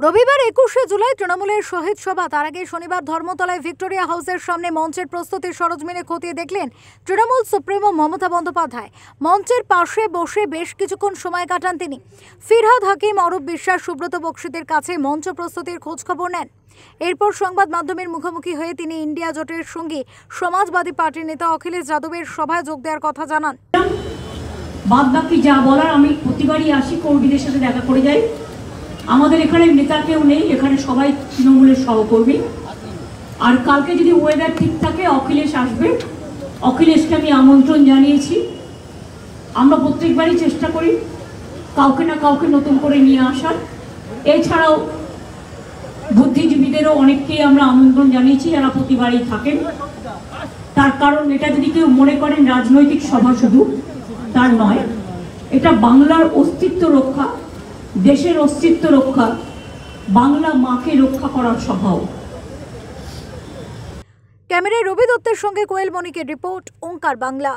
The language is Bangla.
রবিবার ২১শে জুলাই তৃণমূলের শহীদ সভা। তার আগে শনিবার ধর্মতলায় ভিক্টোরিয়া হাউসের সামনে মঞ্চের প্রস্তুতির সরজমিনে খতিয়ে দেখলেন তৃণমূল সুপ্রিমো মমতা বন্দ্যোপাধ্যায়। মঞ্চের পাশে বসে বেশ কিছুক্ষণ সময় কাটান তিনি। ফিরহাদ হাকিম, অরূপ বিশ্বাস, সুব্রত বক্সিদের কাছে মঞ্চ প্রস্তুতির খোঁজখবর নেন। এরপর সংবাদ মাধ্যমের মুখোমুখি হয়ে তিনি ইন্ডিয়া জোটের সঙ্গী সমাজবাদী পার্টির নেতা অখিলেশ যাদবের সভায় যোগ দেওয়ার কথা জানান। বাদ বাকি যা বলার আমি প্রতিবারই আসি, কর্মীদের সাথে দেখা করে যাই। আমাদের এখানে নেতা কেউ নেই, এখানে সবাই তৃণমূলের সহকর্মী। আর কালকে যদি ওয়েদার ঠিক থাকে অখিলেশ আসবে, অখিলেশকে আমি আমন্ত্রণ জানিয়েছি। আমরা প্রত্যেকবারই চেষ্টা করি কাউকে না কাউকে নতুন করে নিয়ে আসার। এছাড়াও বুদ্ধিজীবীদেরও অনেককেই আমরা আমন্ত্রণ জানিয়েছি যারা প্রতিবারই থাকেন। তার কারণ এটা যদি কেউ মনে করেন রাজনৈতিক সভা, শুধু তার নয়, এটা বাংলার অস্তিত্ব রক্ষা, দেশের অস্তিত্ব রক্ষা, বাংলা মাকে রক্ষা করার সভাও। ক্যামেরায় রবি দত্তের সঙ্গে কোয়েল মনিকের রিপোর্ট, ওঙ্কার বাংলা।